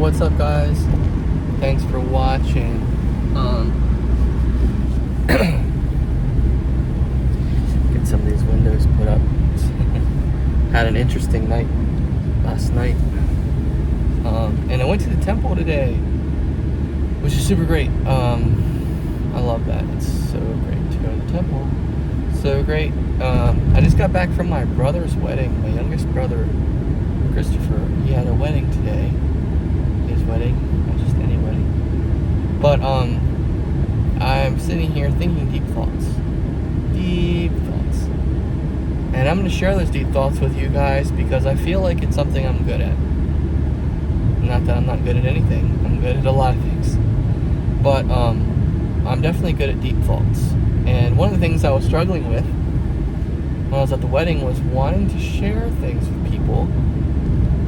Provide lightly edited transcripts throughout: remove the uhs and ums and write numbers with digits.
what's up, guys? Thanks for watching. Get some of these windows put up. Had an interesting night last night. And I went to the temple today, which is super great. I love that. It's so great to go to the temple. So great. I just got back from my brother's wedding. My youngest brother, Christopher, he had a wedding today. His wedding, not just any wedding. But I'm sitting here thinking deep thoughts. Deep thoughts. And I'm going to share those deep thoughts with you guys because I feel like it's something I'm good at. Not that I'm not good at anything. I'm good at a lot of things. But I'm definitely good at deep thoughts. And one of the things I was struggling with when I was at the wedding was wanting to share things with people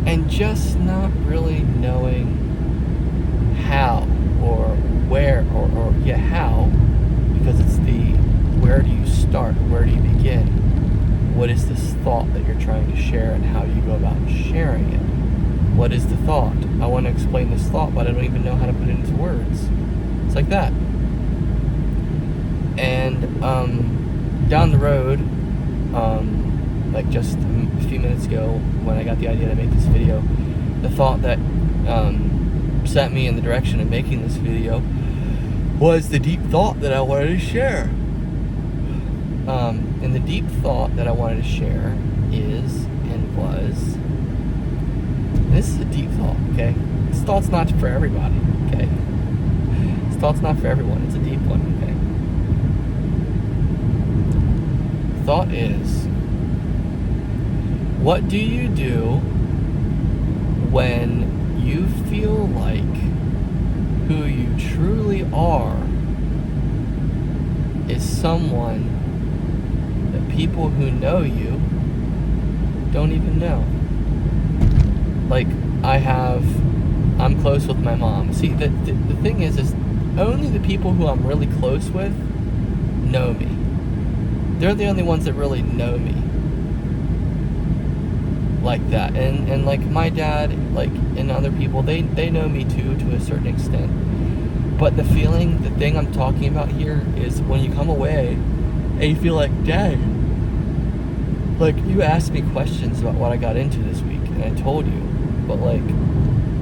and just not really knowing how or where or how, because it's the where do you start, where do you begin, what is this thought that you're trying to share and how do you go about sharing it, what is the thought, I want to explain this thought but I don't even know how to put it into words. It's like that. And down the road, like just a few minutes ago when I got the idea to make this video, the thought that set me in the direction of making this video was the deep thought that I wanted to share. And the deep thought that I wanted to share is and was, and this is a deep thought, okay? This thought's not for everybody, okay? This thought's not for everyone, it's a deep one, okay? The thought is, what do you do when you feel like who you truly are is someone that people who know you don't even know? Like, I'm close with my mom. See, the thing is only the people who I'm really close with know me. They're the only ones that really know me like that. And like my dad, like, and other people, they know me too, to a certain extent. But the thing I'm talking about here is when you come away and you feel like, dang, like, you asked me questions about what I got into this week and I told you, but like,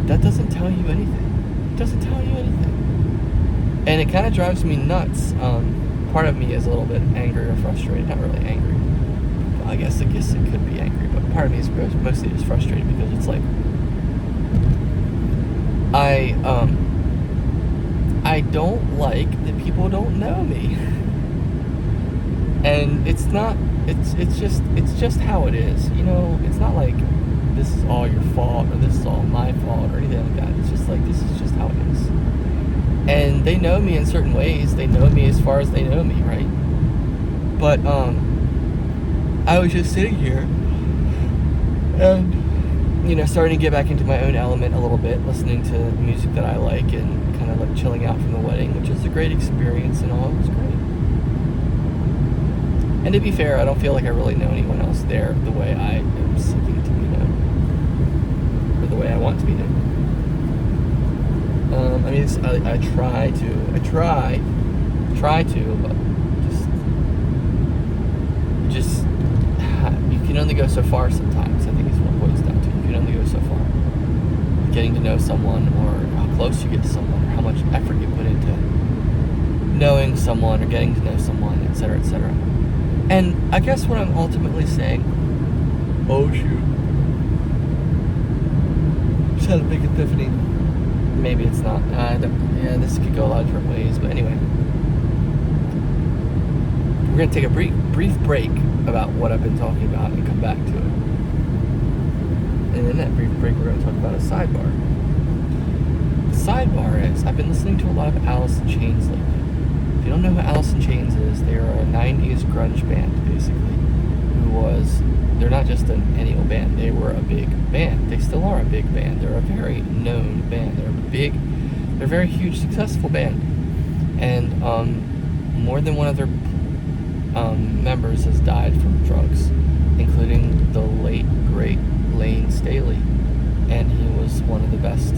that doesn't tell you anything. It doesn't tell you anything. And it kind of drives me nuts. Part of me is a little bit angry or frustrated. Not really angry. I guess it could be angry, but part of me is mostly just frustrated because it's like I don't like that people don't know me. And it's just how it is. You know, it's not like this is all your fault or this is all my fault or anything like that. It's just like, this is just how it is. And they know me in certain ways. They know me as far as they know me, right? But I was just sitting here and, you know, starting to get back into my own element a little bit, listening to music that I like and kind of like chilling out from the wedding, which is a great experience and all. It was great. And to be fair, I don't feel like I really know anyone else there the way I am seeking to be known, or the way I want to be known. I mean, I try to, but just you can only go so far sometimes. I think is what it boils down to. You can only go so far. Getting to know someone, or how close you get to someone, or how much effort you put into knowing someone, or getting to know someone, etc., etc. And I guess what I'm ultimately saying, oh shoot, just had a big epiphany. Maybe it's not. Yeah, this could go a lot of different ways. But anyway, we're going to take a brief break about what I've been talking about and come back to it. And in that brief break, we're going to talk about a sidebar. The sidebar is, I've been listening to a lot of Alice in Chains lately. If you don't know who Alice in Chains is, they're a 90s grunge band, basically. They're not just any old band. They were a big band. They still are a big band. They're a very known band. They're a very huge, successful band. And more than one of their members has died from drugs, including the late, great Lane Staley. And he was one of the best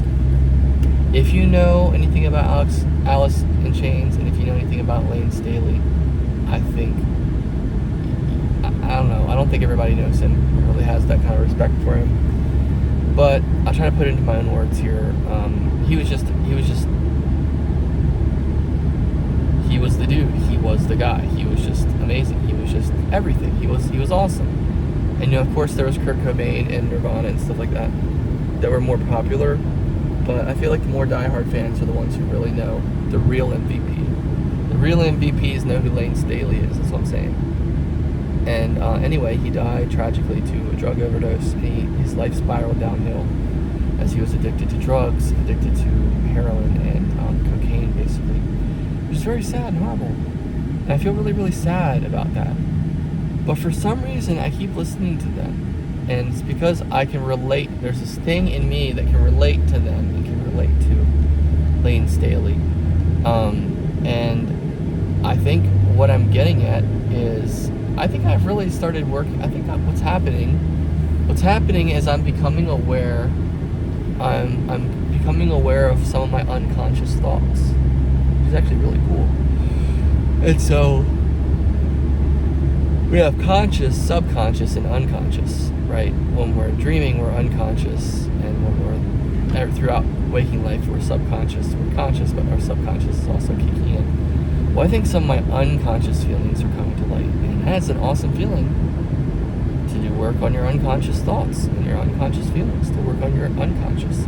if you know anything about Alice in Chains, and if you know anything about Lane Staley, I think, I don't know, I don't think everybody knows him or really has that kind of respect for him. But I'll try to put it into my own words here. He was the dude. He was the guy. He was just amazing. He was just everything. He was awesome. And of course there was Kurt Cobain and Nirvana and stuff like that were more popular. But I feel like the more diehard fans are the ones who really know the real MVP. The real MVPs know who Lane Staley is. That's what I'm saying. And anyway, he died tragically to a drug overdose. His life spiraled downhill as he was addicted to drugs, addicted to heroin and cocaine, basically. Which is very sad and horrible. And I feel really, really sad about that. But for some reason, I keep listening to them. And it's because I can relate. There's this thing in me that can relate to them and can relate to Lane Staley. And I think what I'm getting at is, I think I've really started working. I think what's happening is I'm becoming aware. I'm becoming aware of some of my unconscious thoughts. Which is actually really cool. And so we have conscious, subconscious, and unconscious, right? When we're dreaming, we're unconscious, and when we're throughout waking life, we're subconscious. We're conscious, but our subconscious is also kicking in. Well, I think some of my unconscious feelings are coming to light, and that's an awesome feeling. To do work on your unconscious thoughts and your unconscious feelings, to work on your unconscious.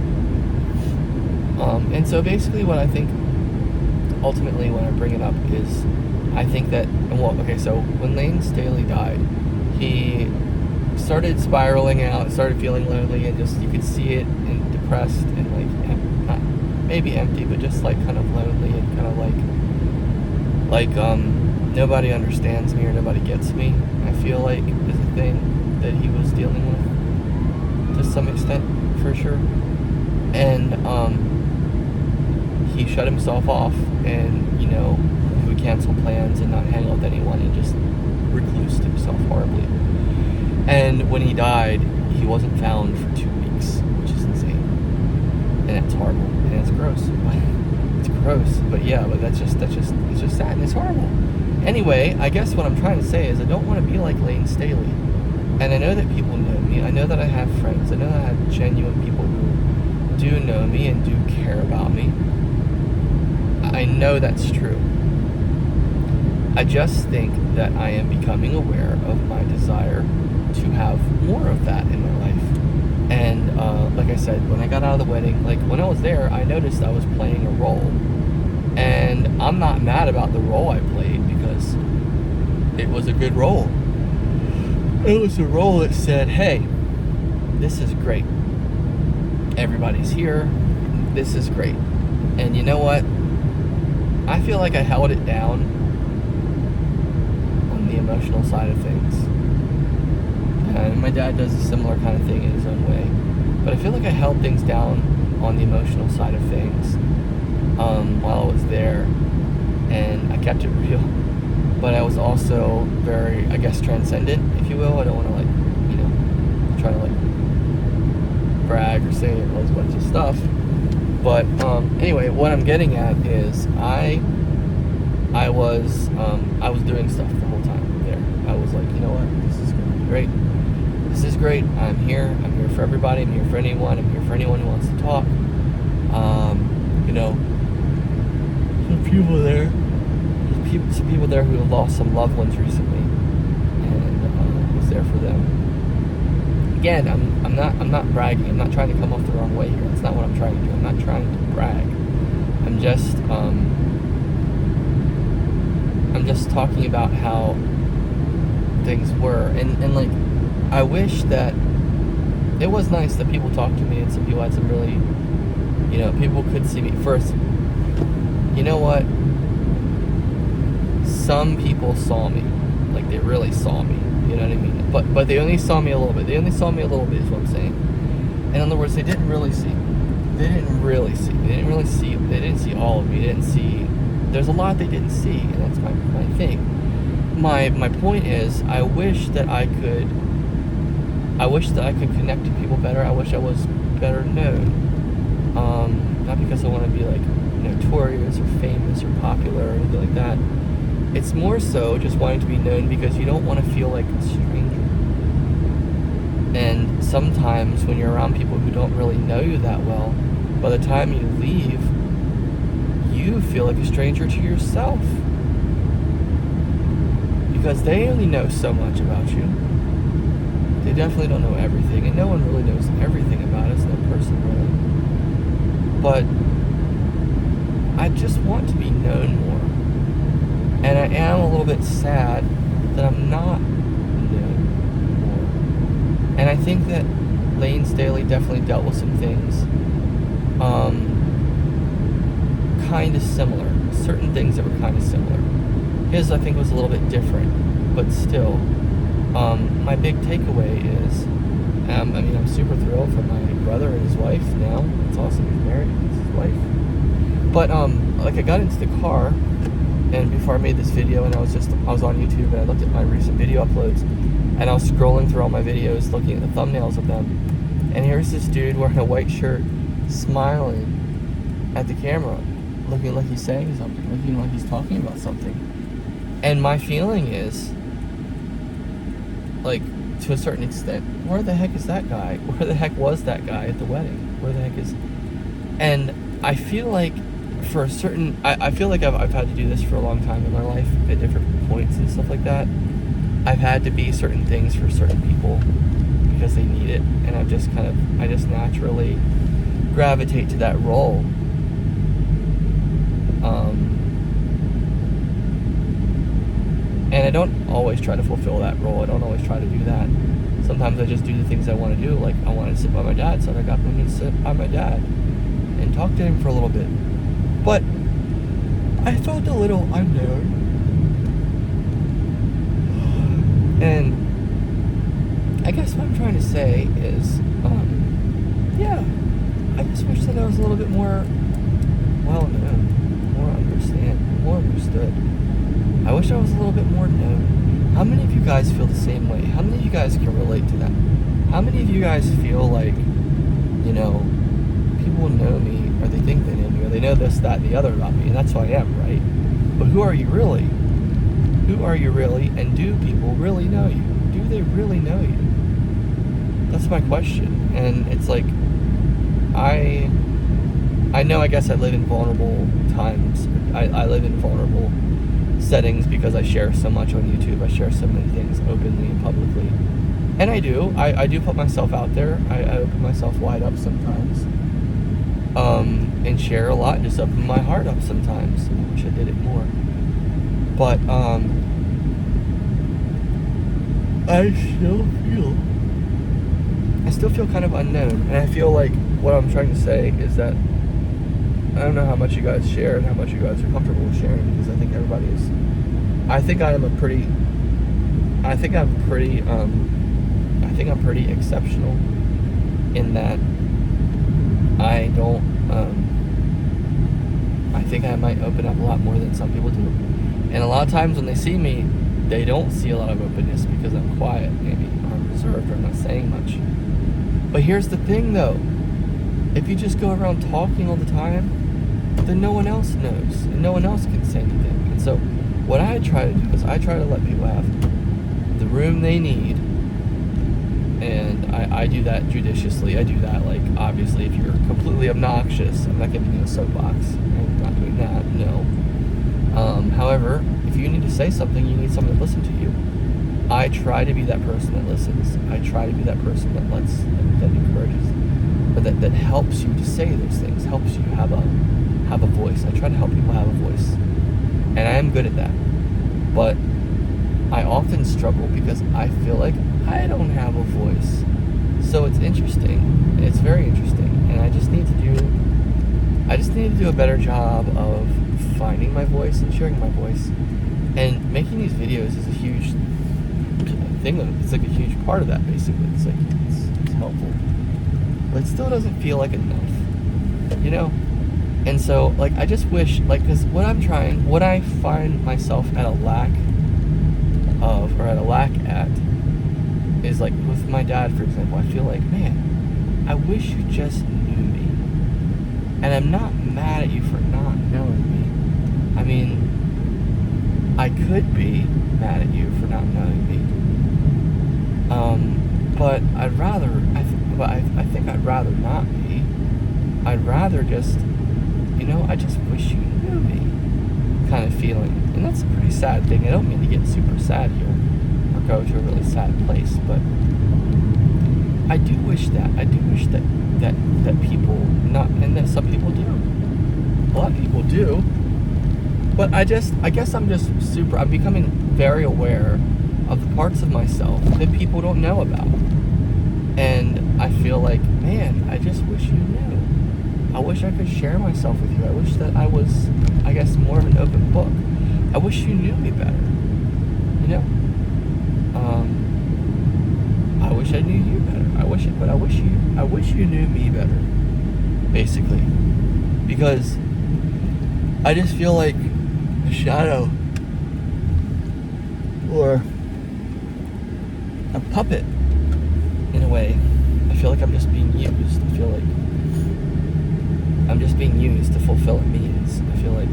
And so basically, what I think ultimately when I bring it up is, I think that, so when Lane Staley died, he started spiraling out, started feeling lonely, and just, you could see it, and depressed, and like, not maybe empty, but just like kind of lonely, and kind of like nobody understands me or nobody gets me, I feel like is a thing that he was dealing with, to some extent, for sure. And he shut himself off, and he would cancel plans and not hang out with anyone, and just reclused himself horribly. And when he died, he wasn't found for 2 weeks, which is insane. And that's horrible, and it's gross. It's gross, but yeah, but it's just sad, and it's horrible. Anyway, I guess what I'm trying to say is I don't want to be like Lane Staley. And I know that people know me. I know that I have friends. I know that I have genuine people who do know me and do care about me. I know that's true. I just think that I am becoming aware of my desire to have more of that in my life. And like I said, when I got out of the wedding, like when I was there, I noticed I was playing a role. And I'm not mad about the role I played, because it was a good role. It was a role that said, hey, this is great. Everybody's here. This is great. And you know what? I feel like I held it down on the emotional side of things. And my dad does a similar kind of thing in his own way. But I feel like I held things down on the emotional side of things while I was there. And I kept it real. But I was also very, I guess, transcendent, if you will. I don't want to, try to, brag or say a bunch of stuff. But anyway, what I'm getting at is I was doing stuff the whole time there. I was like, you know what, this is going to be great. This is great. I'm here for everybody. I'm here for anyone. I'm here for anyone who wants to talk. Some people there who have lost some loved ones recently, and was there for them. Again, I'm not bragging. I'm not trying to come off the wrong way here. That's not what I'm trying to do. I'm not trying to brag. I'm just talking about how things were, and I wish that it was nice that people talked to me, and some people had some really, people could see me first. You know what? Some people saw me, like they really saw me. You know what I mean? But they only saw me a little bit. They only saw me a little bit is what I'm saying. In other words, they didn't really see. They didn't really see. They didn't really see. They didn't see all of me. They didn't see. There's a lot they didn't see, and that's my thing. My point is, I wish that I could connect to people better. I wish I was better known. not because I want to be like notorious or famous or popular or anything like that. It's more so just wanting to be known because you don't want to feel like a stranger. And sometimes when you're around people who don't really know you that well, by the time you leave, you feel like a stranger to yourself. Because they only know so much about you. They definitely don't know everything, and no one really knows everything about us, no person really. But I just want to be known more. And I am a little bit sad that I'm not known more. And I think that Layne Staley definitely dealt with some things kind of similar. Certain things that were kind of similar. His, I think, was a little bit different, but still. My big takeaway is, I'm super thrilled for my brother and his wife now. It's awesome he's married. It's his wife. But, I got into the car, and before I made this video, and I was on YouTube, and I looked at my recent video uploads, and I was scrolling through all my videos, looking at the thumbnails of them, and here's this dude wearing a white shirt, smiling at the camera, looking like he's saying something, looking like he's talking about something. And my feeling is, like, to a certain extent, where the heck is that guy? Where the heck was that guy at the wedding? Where the heck is... And I feel like for a certain... I feel like I've had to do this for a long time in my life at different points and stuff like that. I've had to be certain things for certain people because they need it. And I just naturally gravitate to that role. And I don't always try to fulfill that role. I don't always try to do that. Sometimes I just do the things I want to do. Like, I wanted to sit by my dad, so I got him to sit by my dad and talk to him for a little bit. But I felt a little unknown. And I guess what I'm trying to say is, yeah, I just wish that I was a little bit more well-known, more understood. I wish I was a little bit more known. How many of you guys feel the same way? How many of you guys can relate to that? How many of you guys feel like, people know me, or they think they know me, or they know this, that, and the other about me, and that's who I am, right? But who are you really? Who are you really, and do people really know you? Do they really know you? That's my question. And it's like, I know, I guess I live in vulnerable times. I live in vulnerable settings because I share so much on YouTube. I share so many things openly and publicly. And I do put myself out there. I open myself wide up sometimes. And share a lot, just open my heart up sometimes. I wish I did it more. But, I still feel kind of unknown. And I feel like what I'm trying to say is that I don't know how much you guys share and how much you guys are comfortable with sharing, because I think everybody is. I think I'm pretty exceptional in that I don't, I think I might open up a lot more than some people do. And a lot of times when they see me, they don't see a lot of openness because I'm quiet, maybe, or I'm reserved, or I'm not saying much. But here's the thing, though. If you just go around talking all the time, then no one else knows, and no one else can say anything. And so what I try to do is I try to let people have the room they need, and I do that judiciously. I do that, like, obviously, if you're completely obnoxious, I'm not giving you a soapbox. I'm not doing that, no. However, if you need to say something, you need someone to listen to you. I try to be that person that listens. I try to be that person that that encourages, but that helps you to say those things, helps you have a voice. I try to help people have a voice, and I am good at that. But I often struggle because I feel like I don't have a voice. So it's interesting. It's very interesting, and I just need to do a better job of finding my voice and sharing my voice. And making these videos is a huge thing. It's like a huge part of that, basically. It's like it's helpful, but it still doesn't feel like enough, And so, like, I just wish, like, because what I find myself at a lack at, is, like, with my dad, for example, I feel like, man, I wish you just knew me. And I'm not mad at you for not knowing me. I mean, I could be mad at you for not knowing me. But I think I'd rather not be. I'd rather just, I just wish you knew me kind of feeling. And that's a pretty sad thing. I don't mean to get super sad here or go to a really sad place, but I do wish that. I do wish that people not, and that some people do. A lot of people do. But I guess I'm becoming very aware of the parts of myself that people don't know about. And I feel like, man, I just wish you knew. I wish I could share myself with you. I wish that I was, I guess, more of an open book. I wish you knew me better. I wish I knew you better. I wish you knew me better. Basically. Because I just feel like a shadow or a puppet in a way. I feel like I'm just being used. I feel like I'm just being used to fulfill a means. I feel like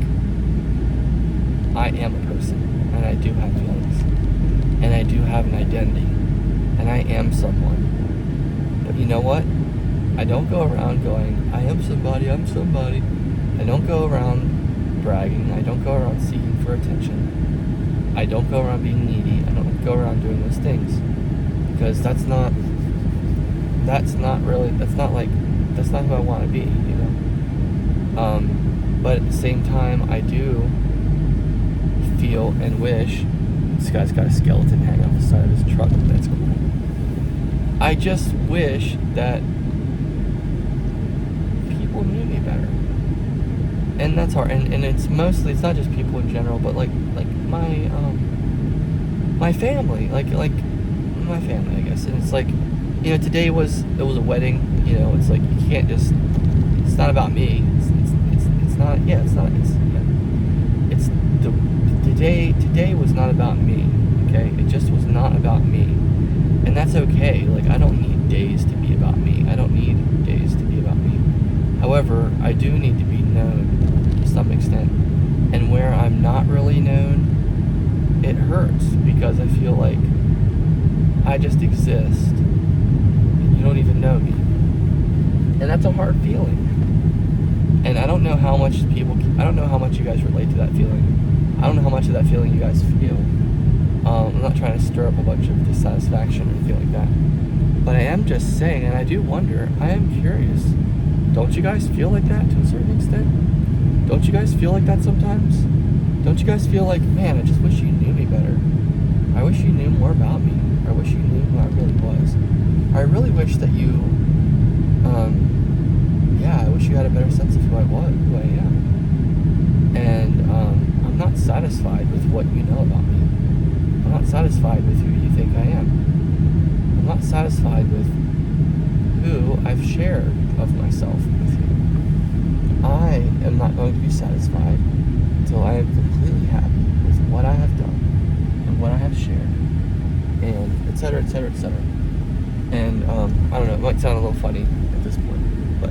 I am a person, and I do have feelings, and I do have an identity, and I am someone. But you know what? I don't go around going, I am somebody, I'm somebody. I don't go around bragging. I don't go around seeking for attention. I don't go around being needy. I don't go around doing those things. Because that's not who I want to be, But at the same time, I do feel and wish. This guy's got a skeleton hanging off the side of his truck. That's cool. I just wish that people knew me better. And that's hard. And it's not just people in general, but like my family, like my family, I guess. And it's like, today it was a wedding. It's like you can't just. It's not about me. It's not. Yeah, it's not. It's today was not about me. Okay, it just was not about me, and that's okay. Like I don't need days to be about me. I don't need days to be about me. However, I do need to be known to some extent, and where I'm not really known, it hurts because I feel like I just exist. And you don't even know me. And that's a hard feeling. And I don't know how much you guys relate to that feeling. I don't know how much of that feeling you guys feel. I'm not trying to stir up a bunch of dissatisfaction or anything like that. But I am just saying, and I do wonder, I am curious. Don't you guys feel like that to a certain extent? Don't you guys feel like that sometimes? Don't you guys feel like, man, I just wish you knew me better. I wish you knew more about me. I wish you knew who I really was. I really wish that you, I wish you had a better sense of who I am. And I'm not satisfied with what you know about me. I'm not satisfied with who you think I am. I'm not satisfied with who I've shared of myself with you. I am not going to be satisfied until I am completely happy with what I have done and what I have shared, and et cetera, et cetera, et cetera. And I don't know, it might sound a little funny at this point, but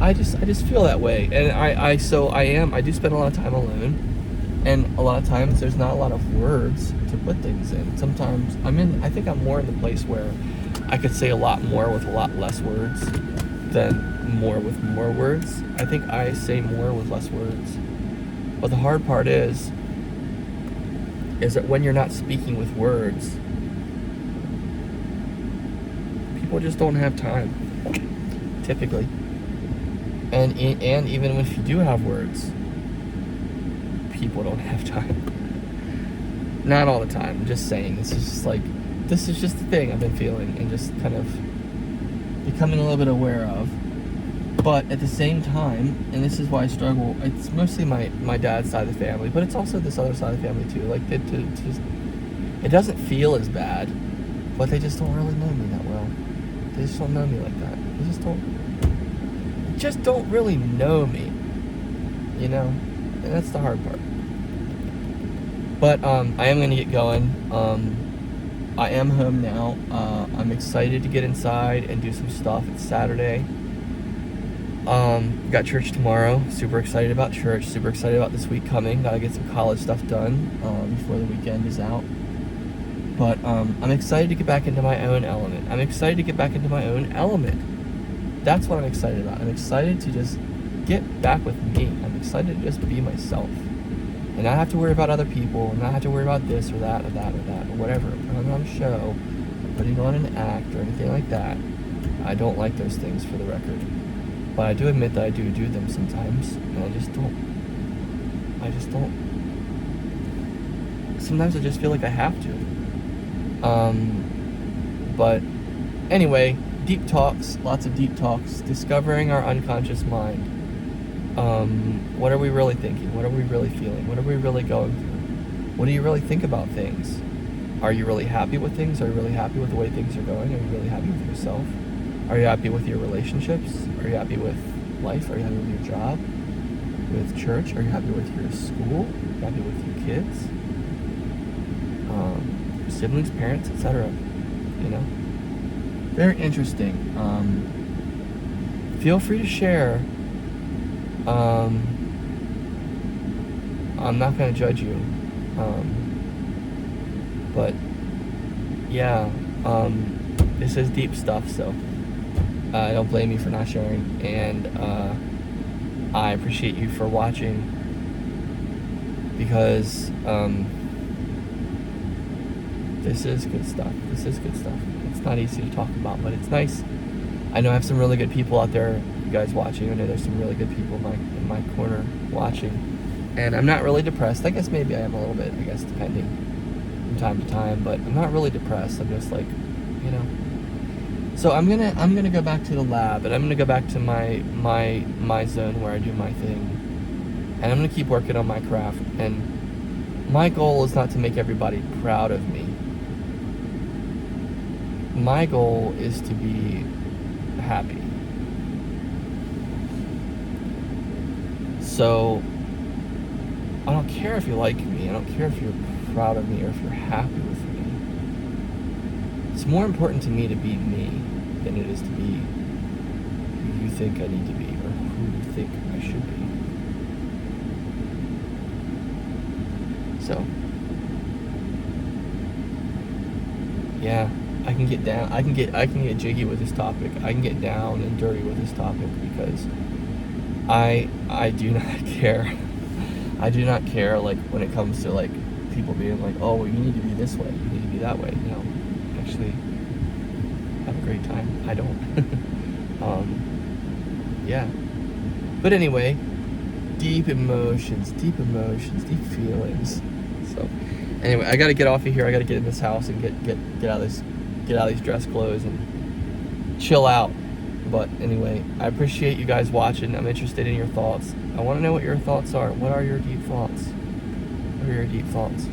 I just feel that way. And I do spend a lot of time alone, and a lot of times there's not a lot of words to put things in. Sometimes I think I'm more in the place where I could say a lot more with a lot less words than more with more words. I think I say more with less words. But the hard part is that when you're not speaking with words, people just don't have time, typically. And even if you do have words, people don't have time. Not all the time. I'm just saying, this is just the thing I've been feeling and just kind of becoming a little bit aware of. But at the same time, and this is why I struggle, it's mostly my dad's side of the family, but it's also this other side of the family too. Like, it doesn't feel as bad, but they just don't really know me that well. They just don't know me like that. They just don't really know me, and that's the hard part. But I am going to get going. I am home now. I'm excited to get inside and do some stuff. It's Saturday. Got church tomorrow. Super excited about church. Super excited about this week coming. Gotta get some college stuff done before the weekend is out. But I'm excited to get back into my own element. That's what I'm excited about. I'm excited to just get back with me. I'm excited to just be myself. And not have to worry about other people, and not have to worry about this or that or that or that or whatever. Putting on a show, putting on an act or anything like that. I don't like those things, for the record. But I do admit that I do them sometimes, and I just don't. Sometimes I just feel like I have to. But anyway, deep talks, lots of deep talks, discovering our unconscious mind. What are we really thinking? What are we really feeling? What are we really going through? What do you really think about things? Are you really happy with things? Are you really happy with the way things are going? Are you really happy with yourself? Are you happy with your relationships? Are you happy with life? Are you happy with your job? With church? Are you happy with your school? Are you happy with your kids? Siblings, parents, etc. You know? Very interesting. Feel free to share. I'm not going to judge you. But, yeah. This is deep stuff, so I don't blame you for not sharing. And I appreciate you for watching. Because this is good stuff. It's not easy to talk about, but it's nice. I know I have some really good people out there, you guys watching. I know there's some really good people in my corner watching. And I'm not really depressed. I guess maybe I am a little bit, depending from time to time, but I'm not really depressed. I'm just like, you know. So I'm gonna go back to the lab, and I'm gonna go back to my zone where I do my thing. And I'm gonna keep working on my craft. And my goal is not to make everybody proud of me. My goal is to be happy. So I don't care if you like me. I don't care if you're proud of me or if you're happy with me. It's more important to me to be me than it is to be who you think I need to be or who you think I should be. So, yeah, I can get jiggy with this topic. I can get down and dirty with this topic because I do not care. I do not care, like, when it comes to, like, people being like, oh, well, you need to be this way, you need to be that way. No, actually, have a great time. I don't. Yeah. But anyway, deep emotions, deep feelings. So, anyway, I gotta get off of here. I gotta get in this house and get out of these dress clothes and chill out. But anyway, I appreciate you guys watching. I'm interested in your thoughts. I want to know what your thoughts are. What are your deep thoughts? What are your deep thoughts?